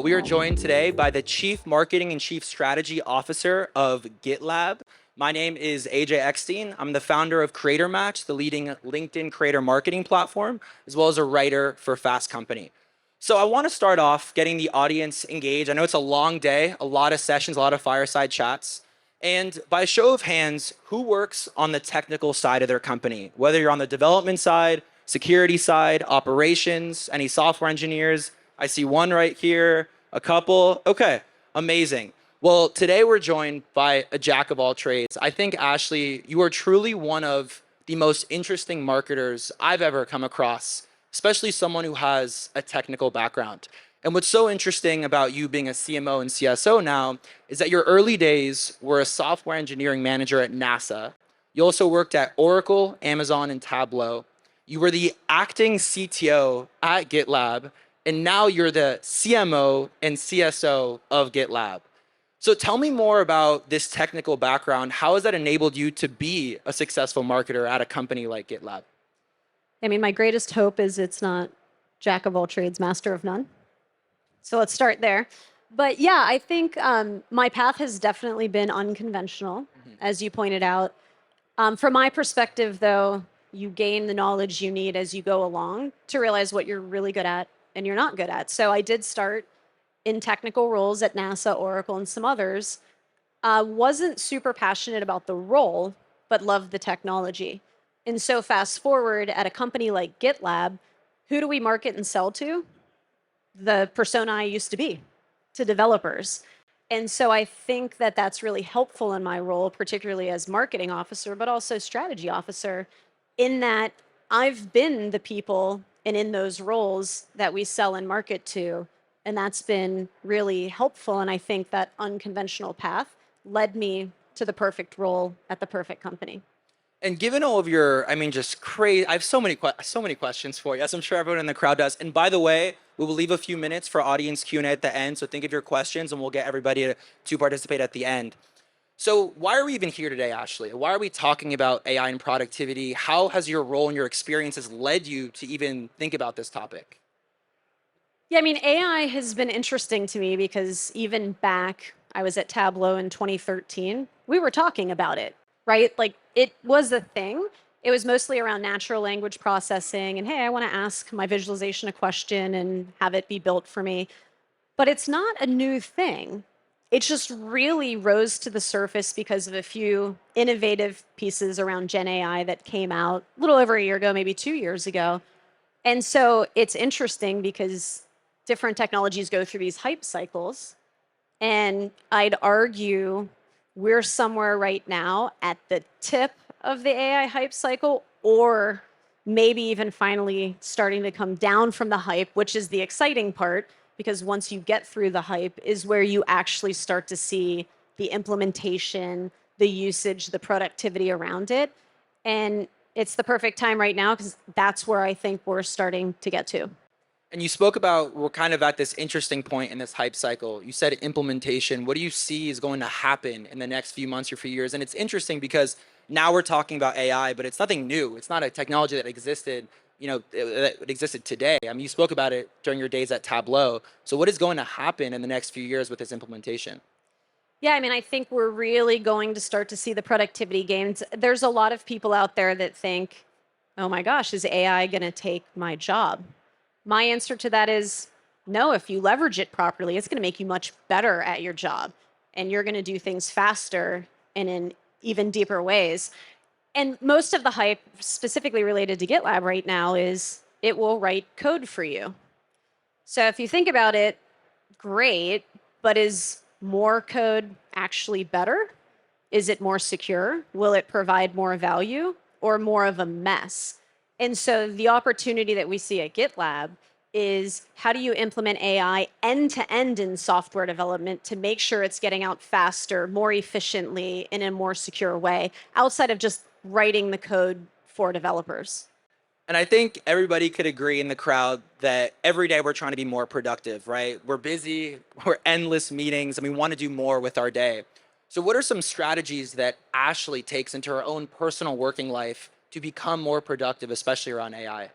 We are joined today by the Chief Marketing and Chief Strategy Officer of GitLab. My name is AJ Eckstein. I'm the founder of Creator Match, the leading LinkedIn creator marketing platform, as well as a writer for Fast Company. So I want to start off getting the audience engaged. I know it's a long day, a lot of sessions, a lot of fireside chats. And by a show of hands, who works on the technical side of their company? Whether you're on the development side, security side, operations, any software engineers. I see one right here, a couple. Okay, amazing. Well, today we're joined by a jack of all trades. I think, Ashley, you are truly one of the most interesting marketers I've ever come across, especially someone who has a technical background. And what's so interesting about you being a CMO and CSO now is that your early days were a software engineering manager at NASA. You also worked at Oracle, Amazon, and Tableau. You were the acting CTO at GitLab, and now you're the CMO and CSO of GitLab. So tell me more about this technical background. How has that enabled you to be a successful marketer at a company like GitLab? I mean, my greatest hope is it's not jack of all trades, master of none. So let's start there. But yeah, I think my path has definitely been unconventional, as you pointed out. From my perspective, though, you gain the knowledge you need as you go along to realize what you're really good at and you're not good at. So I did start in technical roles at NASA, Oracle, and some others. Wasn't super passionate about the role, but loved the technology. And so fast forward at a company like GitLab, who do we market and sell to? The persona I used to be, to developers. And so I think that that's really helpful in my role, particularly as marketing officer, but also strategy officer, in that I've been the people and in those roles that we sell and market to. And that's been really helpful. And I think that unconventional path led me to the perfect role at the perfect company. And given all of your, just crazy, I have so many questions for you, as I'm sure everyone in the crowd does. And by the way, we will leave a few minutes for audience Q&A at the end. So think of your questions and we'll get everybody to participate at the end. So why are we even here today, Ashley? Why are we talking about AI and productivity? How has your role and your experiences led you to even think about this topic? Yeah, I mean, AI has been interesting to me because even back, I was at Tableau in 2013, we were talking about it, right? Like it was a thing. It was mostly around natural language processing and, hey, I want to ask my visualization a question and have it be built for me. But it's not a new thing. It just really rose to the surface because of a few innovative pieces around Gen AI that came out a little over a year ago, maybe 2 years ago. And so it's interesting because different technologies go through these hype cycles. And I'd argue we're somewhere right now at the tip of the AI hype cycle, or maybe even finally starting to come down from the hype, which is the exciting part, because once you get through the hype is where you actually start to see the implementation, the usage, the productivity around it. And it's the perfect time right now because that's where I think we're starting to get to. And you spoke about we're kind of at this interesting point in this hype cycle. You said implementation. What do you see is going to happen in the next few months or few years? And it's interesting because now we're talking about AI, but it's nothing new. It's not a technology that existed, that existed today. I mean, you spoke about it during your days at Tableau. So what is going to happen in the next few years with this implementation? Yeah, I mean, I think we're really going to start to see the productivity gains. There's a lot of people out there that think, oh my gosh, is AI going to take my job? My answer to that is no. If you leverage it properly, it's going to make you much better at your job. And you're going to do things faster and in even deeper ways. And most of the hype specifically related to GitLab right now is it will write code for you. So if you think about it, great, but is more code actually better? Is it more secure? Will it provide more value or more of a mess? And so the opportunity that we see at GitLab is how do you implement AI end to end in software development to make sure it's getting out faster, more efficiently, in a more secure way, outside of just writing the code for developers. And I think everybody could agree in the crowd that every day we're trying to be more productive, right? We're busy, we're endless meetings, and we want to do more with our day. So what are some strategies that Ashley takes into her own personal working life to become more productive, especially around AI?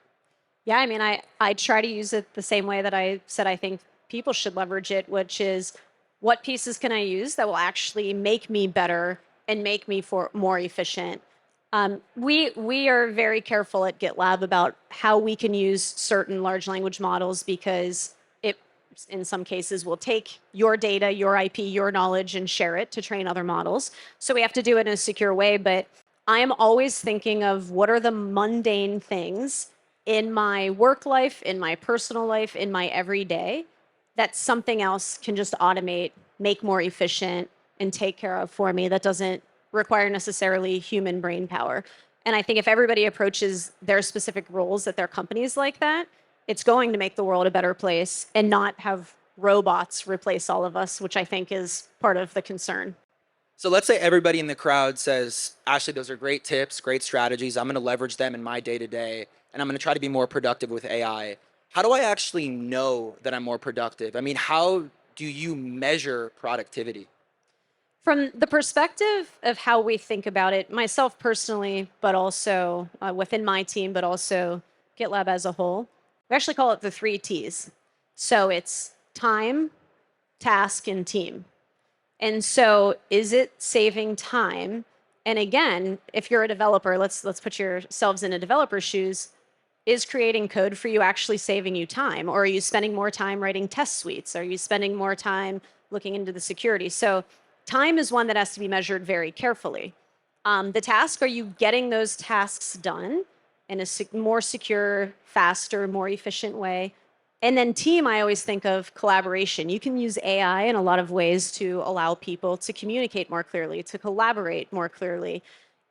Yeah, I mean, I try to use it the same way that I said I think people should leverage it, which is what pieces can I use that will actually make me better and make me more efficient. We are very careful at GitLab about how we can use certain large language models because it, in some cases, will take your data, your IP, your knowledge, and share it to train other models. So we have to do it in a secure way. But I am always thinking of what are the mundane things in my work life, in my personal life, in my everyday that something else can just automate, make more efficient, and take care of for me that doesn't require necessarily human brain power. And I think if everybody approaches their specific roles at their companies like that, it's going to make the world a better place and not have robots replace all of us, which I think is part of the concern. So let's say everybody in the crowd says, Ashley, those are great tips, great strategies. I'm going to leverage them in my day-to-day, and I'm going to try to be more productive with AI. How do I actually know that I'm more productive? I mean, how do you measure productivity? From the perspective of how we think about it, myself personally, but also within my team, but also GitLab as a whole, we actually call it the 3 Ts. So it's time, task, and team. And so is it saving time? And again, if you're a developer, let's put yourselves in a developer's shoes. Is creating code for you actually saving you time? Or are you spending more time writing test suites? Are you spending more time looking into the security? So time is one that has to be measured very carefully. The task, are you getting those tasks done in a more secure, faster, more efficient way? And then team, I always think of collaboration. You can use AI in a lot of ways to allow people to communicate more clearly, to collaborate more clearly.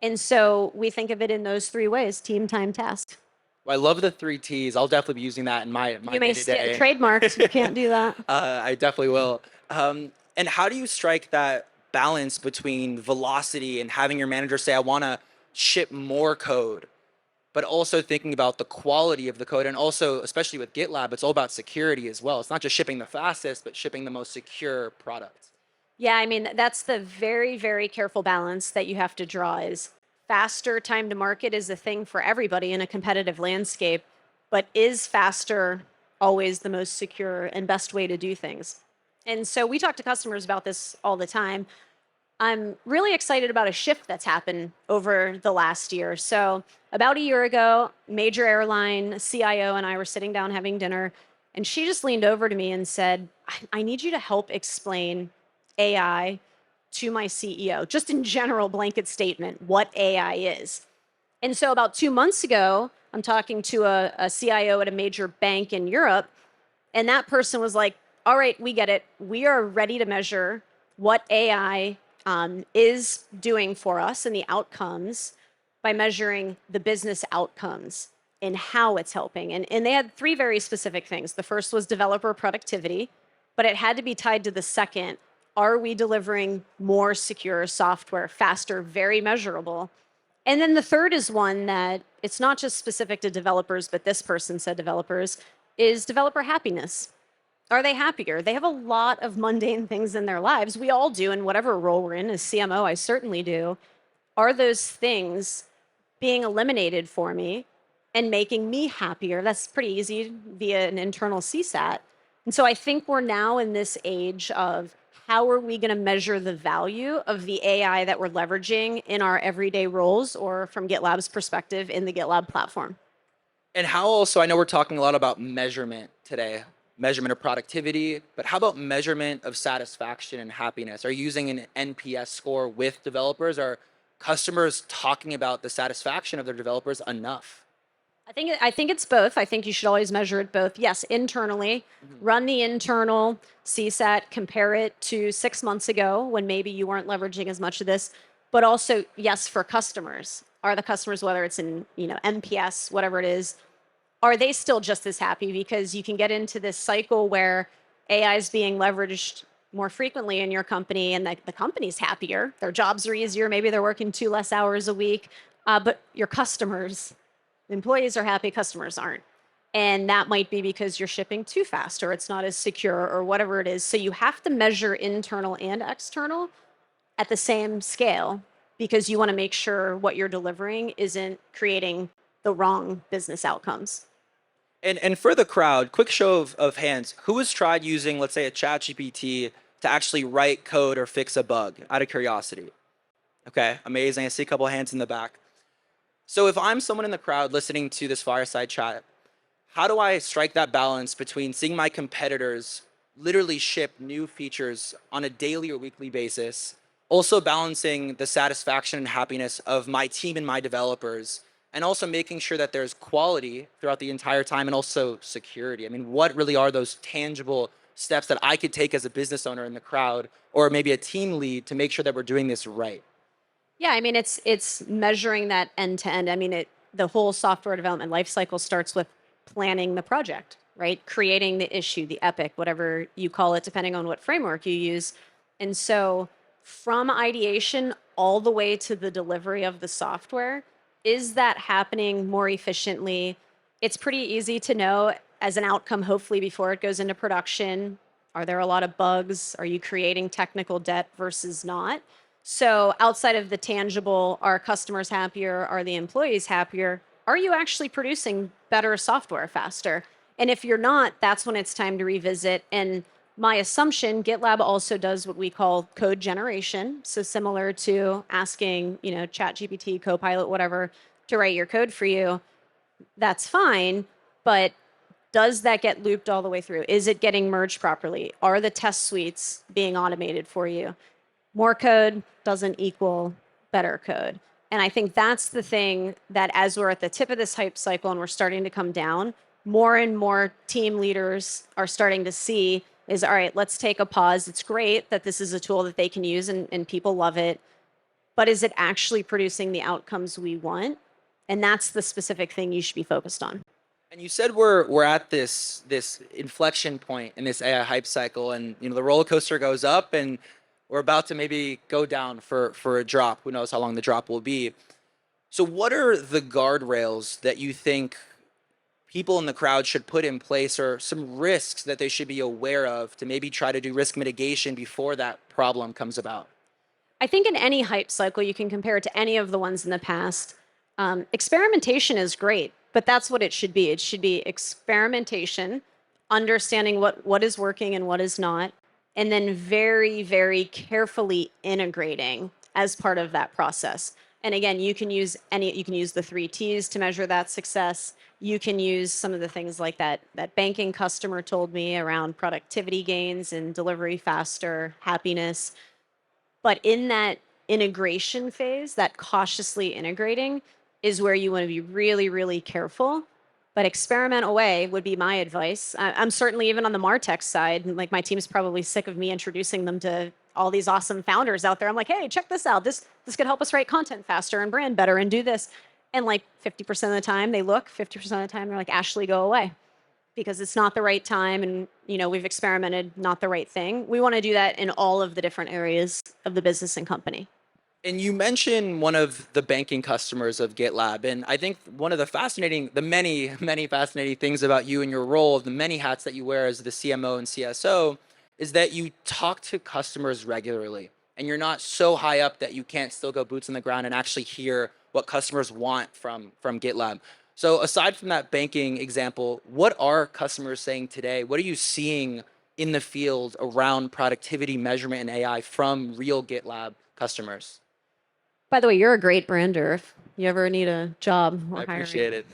And so we think of it in those 3 ways: team, time, task. Well, I love the 3 Ts. I'll definitely be using that in my You may day-to-day. trademarked. You can't do that. I definitely will. And how do you strike that balance between velocity and having your manager say, I want to ship more code, but also thinking about the quality of the code? And also, especially with GitLab, it's all about security as well. It's not just shipping the fastest, but shipping the most secure product. Yeah, I mean, that's the very, very careful balance that you have to draw is faster time to market is a thing for everybody in a competitive landscape, but is faster always the most secure and best way to do things? And so we talk to customers about this all the time. I'm really excited about a shift that's happened over the last year. So about a year ago, major airline CIO and I were sitting down having dinner, and she just leaned over to me and said, I need you to help explain AI to my CEO, just in general blanket statement, what AI is. And so about 2 months ago, I'm talking to a CIO at a major bank in Europe, and that person was like, all right, we get it. We are ready to measure what AI is doing for us and the outcomes by measuring the business outcomes and how it's helping. And they had 3 very specific things. The first was developer productivity, but it had to be tied to the second. Are we delivering more secure software faster, very measurable? And then the third is one that it's not just specific to developers, but this person said developers, is developer happiness. Are they happier? They have a lot of mundane things in their lives. We all do in whatever role we're in. As CMO, I certainly do. Are those things being eliminated for me and making me happier? That's pretty easy via an internal CSAT. And so I think we're now in this age of how are we going to measure the value of the AI that we're leveraging in our everyday roles, or from GitLab's perspective in the GitLab platform? And how also, I know we're talking a lot about measurement today, measurement of productivity, but how about measurement of satisfaction and happiness? Are you using an NPS score with developers? Are customers talking about the satisfaction of their developers enough? I think it's both. I think you should always measure it both. Yes, internally, run the internal CSAT, compare it to 6 months ago when maybe you weren't leveraging as much of this, but also, yes, for customers. Are the customers, whether it's in NPS, whatever it is, are they still just as happy? Because you can get into this cycle where AI is being leveraged more frequently in your company, and the company's happier. Their jobs are easier. Maybe they're working 2 less hours a week, but your customers, employees are happy, customers aren't. And that might be because you're shipping too fast, or it's not as secure, or whatever it is. So you have to measure internal and external at the same scale, because you want to make sure what you're delivering isn't creating the wrong business outcomes. And for the crowd, quick show of hands, who has tried using, let's say, a chat GPT to actually write code or fix a bug out of curiosity? Okay, amazing. I see a couple of hands in the back. So if I'm someone in the crowd listening to this fireside chat, how do I strike that balance between seeing my competitors literally ship new features on a daily or weekly basis, also balancing the satisfaction and happiness of my team and my developers, and also making sure that there's quality throughout the entire time and also security? I mean, what really are those tangible steps that I could take as a business owner in the crowd or maybe a team lead to make sure that we're doing this right? Yeah, I mean it's measuring that end to end. I mean the whole software development lifecycle starts with planning the project, right? Creating the issue, the epic, whatever you call it, depending on what framework you use. And so from ideation all the way to the delivery of the software, is that happening more efficiently? It's pretty easy to know as an outcome, hopefully, before it goes into production. Are there a lot of bugs? Are you creating technical debt versus not? So outside of the tangible, are customers happier? Are the employees happier? Are you actually producing better software faster? And if you're not, that's when it's time to revisit. And my assumption, GitLab also does what we call code generation. So similar to asking, ChatGPT, Copilot, whatever, to write your code for you, that's fine. But does that get looped all the way through? Is it getting merged properly? Are the test suites being automated for you? More code doesn't equal better code. And I think that's the thing that as we're at the tip of this hype cycle and we're starting to come down, more and more team leaders are starting to see is, all right, let's take a pause. It's great that this is a tool that they can use and people love it, but is it actually producing the outcomes we want? And that's the specific thing you should be focused on. And you said we're at this inflection point in this AI hype cycle, and the roller coaster goes up, and we're about to maybe go down for a drop. Who knows how long the drop will be? So, what are the guardrails that you think people in the crowd should put in place, or some risks that they should be aware of to maybe try to do risk mitigation before that problem comes about? I think in any hype cycle, you can compare it to any of the ones in the past. Experimentation is great, but that's what it should be. It should be experimentation, understanding what is working and what is not, and then very, very carefully integrating as part of that process. And again, you can use the 3 T's to measure that success. You can use some of the things like that banking customer told me around productivity gains and delivery faster, happiness. But in that integration phase, that cautiously integrating is where you want to be really, really careful. But experiment away would be my advice. I'm certainly even on the MarTech side, like my team's probably sick of me introducing them to all these awesome founders out there. I'm like, hey, check this out. This could help us write content faster and brand better and do this. And like 50% of the time they look, 50% of the time they're like, Ashley, go away. Because it's not the right time and we've experimented, not the right thing. We want to do that in all of the different areas of the business and company. And you mentioned one of the banking customers of GitLab, and I think one of the many, many fascinating things about you and your role of the many hats that you wear as the CMO and CSO is that you talk to customers regularly, and you're not so high up that you can't still go boots on the ground and actually hear what customers want from GitLab. So aside from that banking example, what are customers saying today? What are you seeing in the field around productivity measurement and AI from real GitLab customers? By the way, you're a great brander. If you ever need a job or I hiring. appreciate it.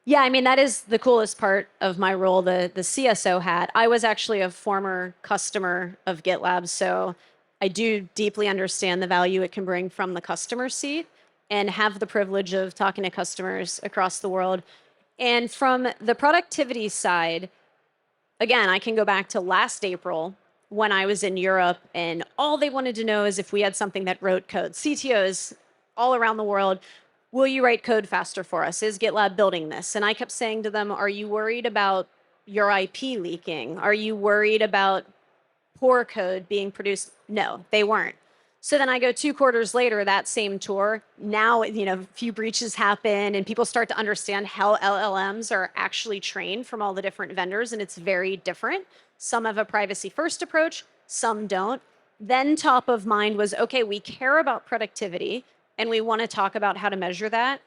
Yeah, I mean, that is the coolest part of my role, the CSO hat. I was actually a former customer of GitLab, so I do deeply understand the value it can bring from the customer seat and have the privilege of talking to customers across the world. And from the productivity side, again, I can go back to last April when I was in Europe, and all they wanted to know is if we had something that wrote code. CTOs all around the world, will you write code faster for us? Is GitLab building this? And I kept saying to them, are you worried about your IP leaking? Are you worried about poor code being produced? No, they weren't. So then I go 2 quarters later, that same tour, now, a few breaches happen and people start to understand how LLMs are actually trained from all the different vendors, and it's very different. Some have a privacy first approach, some don't. Then top of mind was, okay, we care about productivity and we want to talk about how to measure that,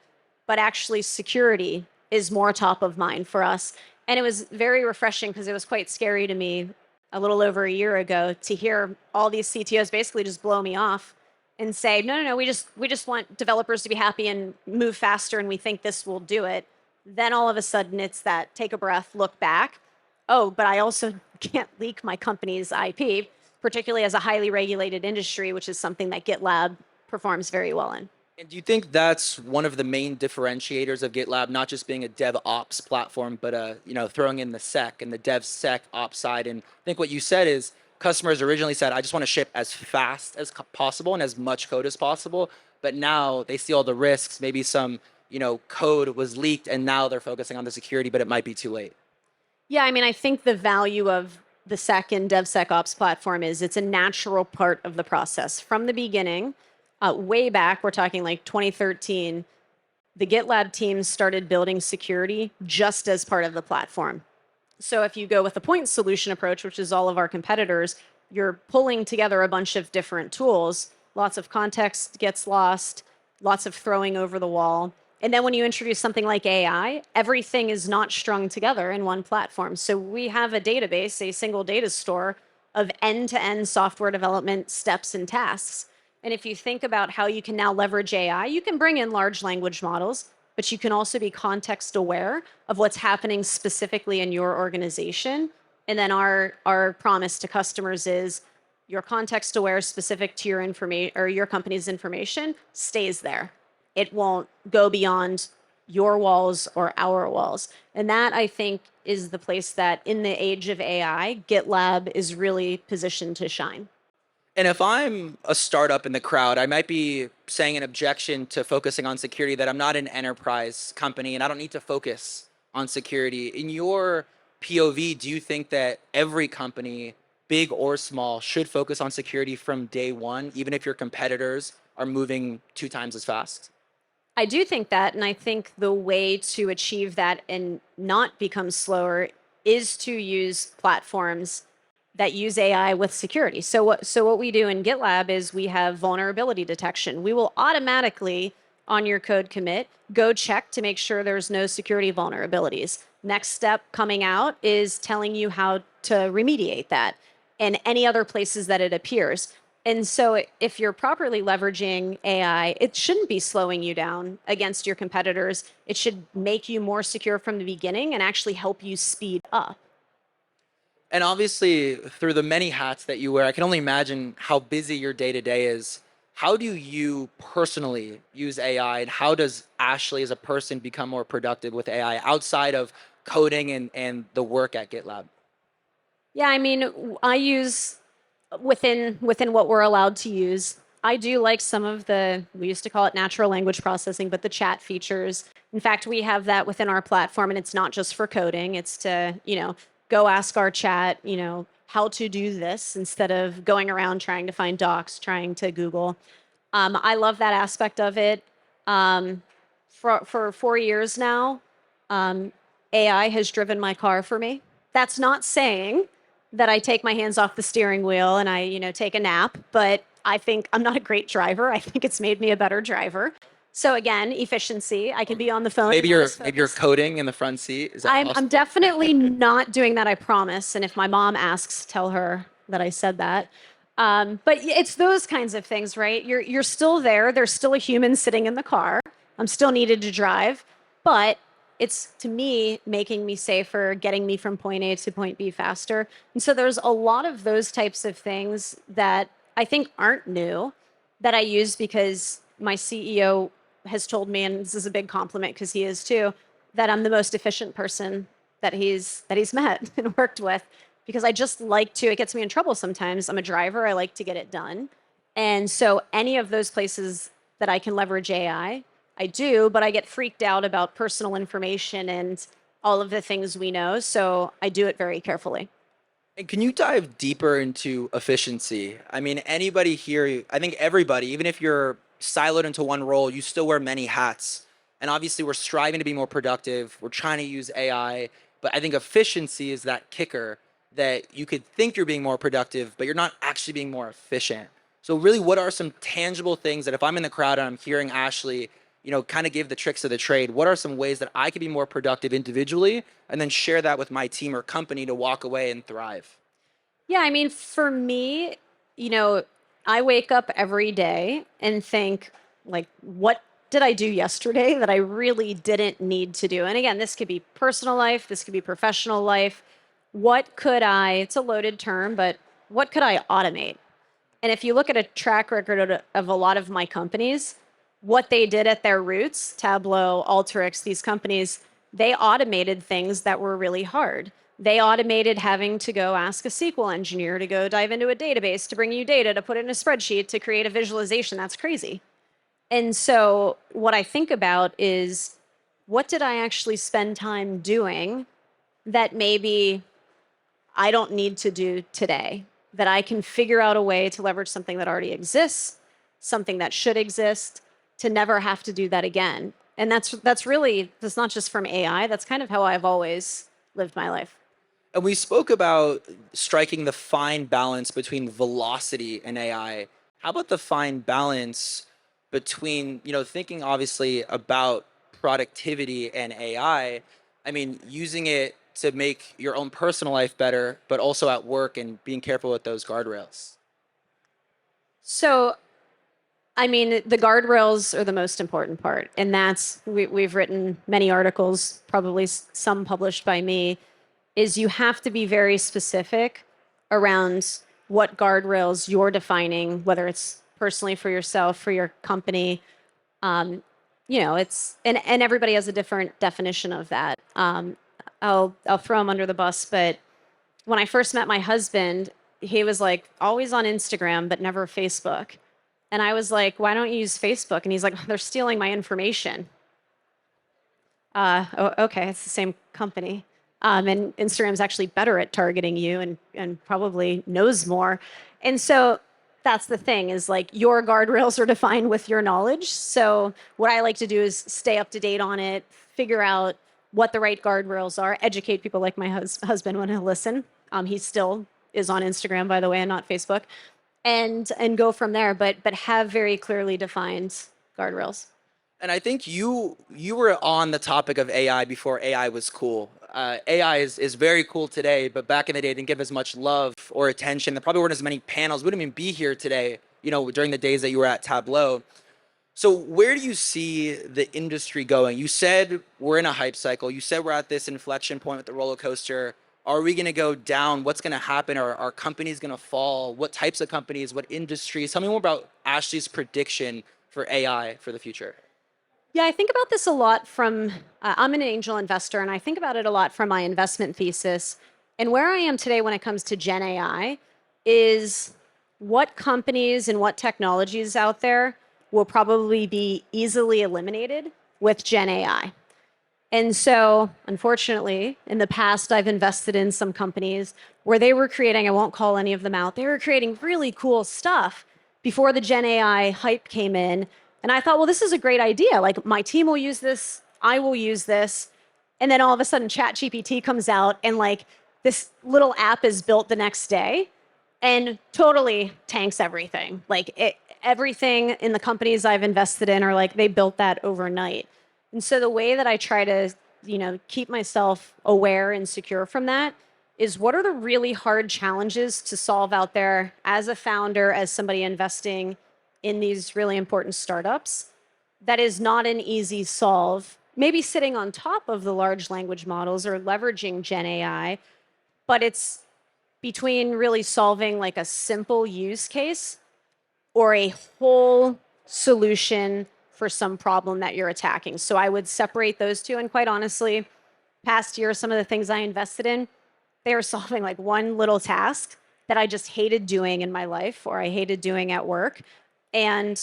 but actually security is more top of mind for us. And it was very refreshing because it was quite scary to me a little over a year ago to hear all these CTOs basically just blow me off and say, no, no, no, we just want developers to be happy and move faster, and we think this will do it. Then all of a sudden it's that take a breath, look back. Oh, but I also can't leak my company's IP, particularly as a highly regulated industry, which is something that GitLab performs very well in. And do you think that's one of the main differentiators of GitLab, not just being a DevOps platform, but throwing in the sec and the DevSecOps side? And I think what you said is customers originally said, I just want to ship as fast as possible and as much code as possible. But now they see all the risks. Maybe some code was leaked, and now they're focusing on the security, but it might be too late. Yeah, I mean, I think the value of the sec and DevSecOps platform is it's a natural part of the process from the beginning. Way back, we're talking like 2013, the GitLab team started building security just as part of the platform. So if you go with a point solution approach, which is all of our competitors, you're pulling together a bunch of different tools. Lots of context gets lost, lots of throwing over the wall. And then when you introduce something like AI, everything is not strung together in one platform. So we have a database, a single data store of end-to-end software development steps and tasks. And if you think about how you can now leverage AI, you can bring in large language models, but you can also be context aware of what's happening specifically in your organization. And then our promise to customers is your context aware specific to your information or your company's information stays there. It won't go beyond your walls or our walls. And that, I think, is the place that in the age of AI, GitLab is really positioned to shine. And if I'm a startup in the crowd, I might be saying an objection to focusing on security, that I'm not an enterprise company and I don't need to focus on security. In your POV, do you think that every company, big or small, should focus on security from day one, even if your competitors are moving 2 times as fast? I do think that, and I think the way to achieve that and not become slower is to use platforms that use AI with security. So what we do in GitLab is we have vulnerability detection. We will automatically, on your code commit, go check to make sure there's no security vulnerabilities. Next step coming out is telling you how to remediate that and any other places that it appears. And so if you're properly leveraging AI, it shouldn't be slowing you down against your competitors. It should make you more secure from the beginning and actually help you speed up. And obviously, through the many hats that you wear, I can only imagine how busy your day-to-day is. How do you personally use AI, and how does Ashley as a person become more productive with AI outside of coding and the work at GitLab? Yeah, I mean, I use within what we're allowed to use. I do like some of we used to call it natural language processing, but the chat features. In fact, we have that within our platform, and it's not just for coding. It's to, go ask our chat, how to do this instead of going around trying to find docs, trying to Google. I love that aspect of it. For 4 years now, AI has driven my car for me. That's not saying that I take my hands off the steering wheel and I, take a nap, but I think I'm not a great driver. I think it's made me a better driver. So again, efficiency. I can be on the phone. Maybe you're coding in the front seat. Is that possible? I'm definitely not doing that, I promise. And if my mom asks, tell her that I said that. But it's those kinds of things, right? You're still there. There's still a human sitting in the car. I'm still needed to drive, but it's, to me, making me safer, getting me from point A to point B faster. And so there's a lot of those types of things that I think aren't new that I use because my CEO has told me, and this is a big compliment because he is too, that I'm the most efficient person that he's met and worked with, because I just like to, it gets me in trouble sometimes. I'm a driver. I like to get it done. And so any of those places that I can leverage AI, I do, but I get freaked out about personal information and all of the things we know. So I do it very carefully. And can you dive deeper into efficiency? I mean, anybody here, I think everybody, even if you're siloed into one role, you still wear many hats. And obviously we're striving to be more productive. We're trying to use AI, but I think efficiency is that kicker that you could think you're being more productive, but you're not actually being more efficient. So really, what are some tangible things that if I'm in the crowd and I'm hearing Ashley kind of give the tricks of the trade. What are some ways that I could be more productive individually and then share that with my team or company to walk away and thrive? Yeah, I mean, for me, you know, I wake up every day and think, like, what did I do yesterday that I really didn't need to do? And again, this could be personal life, this could be professional life. What could I, it's a loaded term, but what could I automate? And if you look at a track record of a lot of my companies, what they did at their roots, Tableau, Alteryx, these companies, they automated things that were really hard. They automated having to go ask a SQL engineer to go dive into a database to bring you data to put it in a spreadsheet to create a visualization. That's crazy. And so, what I think about is what did I actually spend time doing that maybe I don't need to do today, that I can figure out a way to leverage something that already exists, something that should exist, to never have to do that again. And that's not just from AI, that's kind of how I've always lived my life. And we spoke about striking the fine balance between velocity and AI. How about the fine balance between, thinking obviously about productivity and AI? I mean, using it to make your own personal life better, but also at work and being careful with those guardrails. So, I mean, the guardrails are the most important part. And we've written many articles, probably some published by me, is you have to be very specific around what guardrails you're defining, whether it's personally for yourself, for your company. And everybody has a different definition of that. I'll throw him under the bus, but when I first met my husband, he was like always on Instagram, but never Facebook. And I was like, why don't you use Facebook? And he's like, they're stealing my information. Okay, it's the same company. And Instagram's actually better at targeting you and probably knows more. And so that's the thing is like your guardrails are defined with your knowledge. So what I like to do is stay up to date on it, figure out what the right guardrails are, educate people like my husband when he'll listen. He still is on Instagram, by the way, and not Facebook, and go from there. But have very clearly defined guardrails. And I think you were on the topic of AI before AI was cool. AI is very cool today, but back in the day, it didn't give as much love or attention. There probably weren't as many panels. We wouldn't even be here today, during the days that you were at Tableau. So where do you see the industry going? You said we're in a hype cycle. You said we're at this inflection point with the roller coaster. Are we going to go down? What's going to happen? Are companies going to fall? What types of companies? What industries? Tell me more about Ashley's prediction for AI for the future. Yeah, I think about this a lot from, I'm an angel investor, and I think about it a lot from my investment thesis. And where I am today when it comes to Gen AI is what companies and what technologies out there will probably be easily eliminated with Gen AI. And so, unfortunately, in the past, I've invested in some companies where they were creating, I won't call any of them out, they were creating really cool stuff before the Gen AI hype came in. And I thought, well, this is a great idea. Like, my team will use this, I will use this. And then all of a sudden, ChatGPT comes out, and like this little app is built the next day and totally tanks everything. Everything in the companies I've invested in are like, they built that overnight. And so the way that I try to, keep myself aware and secure from that is what are the really hard challenges to solve out there as a founder, as somebody investing in these really important startups. That is not an easy solve, maybe sitting on top of the large language models or leveraging Gen AI, but it's between really solving like a simple use case or a whole solution for some problem that you're attacking. So I would separate those two. And quite honestly, past year, some of the things I invested in, they were solving like one little task that I just hated doing in my life or I hated doing at work. And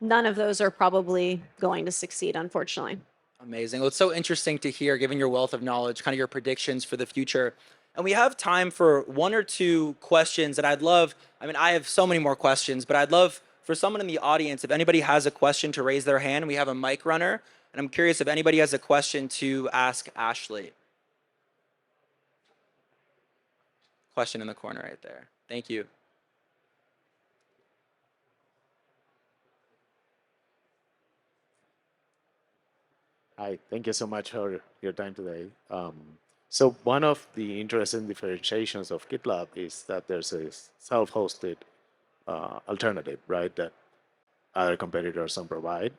none of those are probably going to succeed, unfortunately. Amazing. Well, it's so interesting to hear, given your wealth of knowledge, kind of your predictions for the future. And we have time for one or two questions that I'd love. I mean, I have so many more questions, but I'd love for someone in the audience, if anybody has a question, to raise their hand. We have a mic runner. And I'm curious if anybody has a question to ask Ashley. Question in the corner right there. Thank you. Hi, thank you so much for your time today. So one of the interesting differentiations of GitLab is that there's a self-hosted alternative, right, that other competitors don't provide.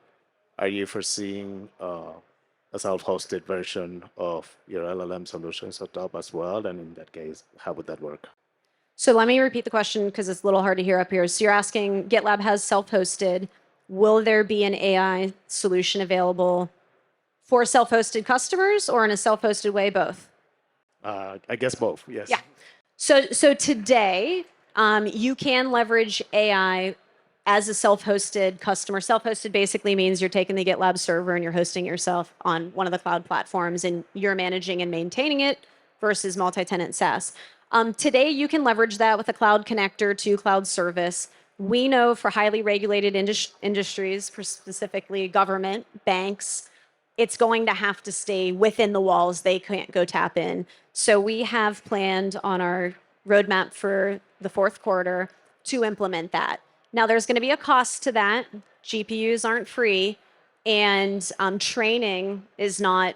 Are you foreseeing a self-hosted version of your LLM solutions on top as well? And in that case, how would that work? So let me repeat the question because it's a little hard to hear up here. So you're asking GitLab has self-hosted. Will there be an AI solution available for self-hosted customers or in a self-hosted way, both? I guess both, yes. Yeah. So today, you can leverage AI as a self-hosted customer. Self-hosted basically means you're taking the GitLab server and you're hosting yourself on one of the cloud platforms and you're managing and maintaining it versus multi-tenant SaaS. Today, you can leverage that with a cloud connector to cloud service. We know for highly regulated industries, for specifically government, banks, it's going to have to stay within the walls. They can't go tap in. So we have planned on our roadmap for the fourth quarter to implement that. Now, there's going to be a cost to that. GPUs aren't free, and training is not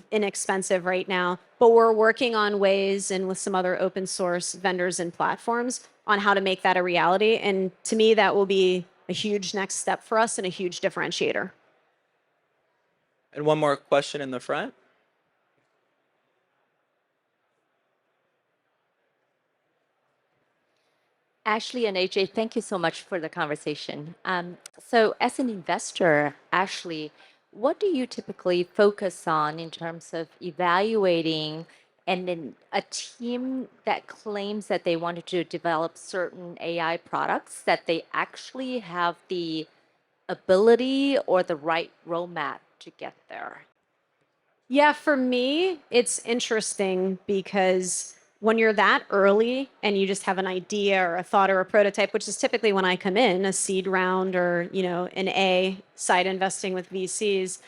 inexpensive right now. But we're working on ways and with some other open source vendors and platforms on how to make that a reality. And to me, that will be a huge next step for us and a huge differentiator. And one more question in the front. Ashley and AJ, thank you so much for the conversation. So as an investor, Ashley, what do you typically focus on in terms of evaluating and then a team that claims that they wanted to develop certain AI products, that they actually have the ability or the right roadmap to get there? Yeah, for me, it's interesting because when you're that early and you just have an idea or a thought or a prototype, which is typically when I come in, a seed round or, an A side investing with VCs,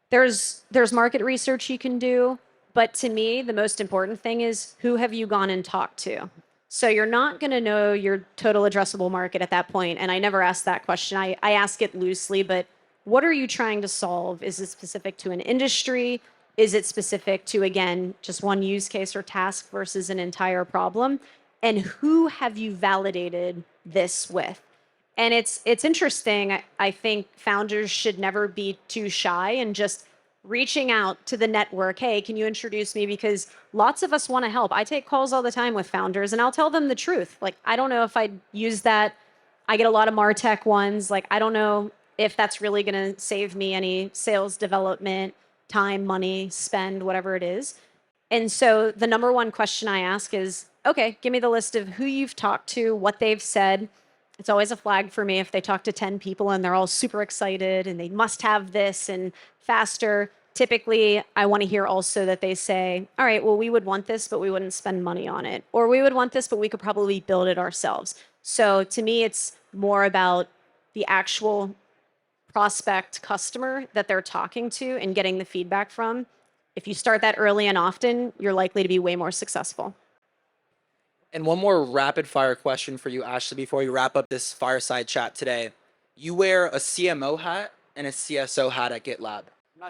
there's market research you can do, but to me, the most important thing is who have you gone and talked to? So you're not going to know your total addressable market at that point, and I never ask that question. I ask it loosely, but what are you trying to solve? Is it specific to an industry? Is it specific to, again, just one use case or task versus an entire problem? And who have you validated this with? And it's interesting. I think founders should never be too shy and just reaching out to the network. Hey, can you introduce me? Because lots of us want to help. I take calls all the time with founders and I'll tell them the truth. Like, I don't know if I'd use that. I get a lot of MarTech ones. Like, I don't know if that's really going to save me any sales development, time, money, spend, whatever it is. And so the number one question I ask is, okay, give me the list of who you've talked to, what they've said. It's always a flag for me if they talk to 10 people and they're all super excited and they must have this and faster. Typically, I want to hear also that they say, all right, well, we would want this, but we wouldn't spend money on it. Or we would want this, but we could probably build it ourselves. So to me, it's more about the actual prospect customer that they're talking to and getting the feedback from. If you start that early and often, you're likely to be way more successful. And one more rapid fire question for you, Ashley, before we wrap up this fireside chat today. You wear a CMO hat and a CSO hat at GitLab.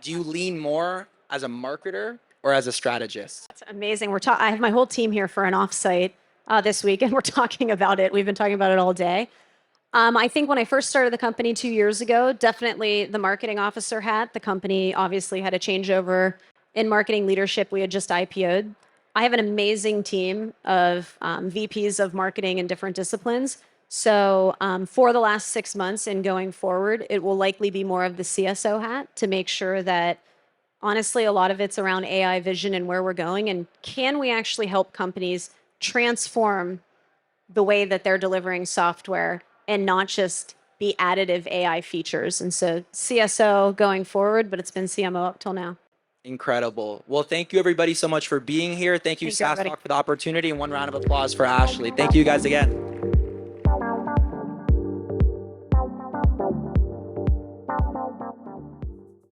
Do you lean more as a marketer or as a strategist? That's amazing. I have my whole team here for an offsite this week, and we're talking about it. We've been talking about it all day. I think when I first started the company 2 years ago, definitely the marketing officer hat. The company obviously had a changeover in marketing leadership. We had just IPO'd. I have an amazing team of VPs of marketing in different disciplines. So for the last 6 months and going forward, it will likely be more of the CSO hat to make sure that, honestly, a lot of it's around AI vision and where we're going. And can we actually help companies transform the way that they're delivering software and not just be additive AI features? And so CSO going forward, but it's been CMO up till now. Incredible. Well, thank you everybody so much for being here. Thank you, Thank you, everybody. SaaStock, for the opportunity, and one round of applause for Ashley. Thank you guys again.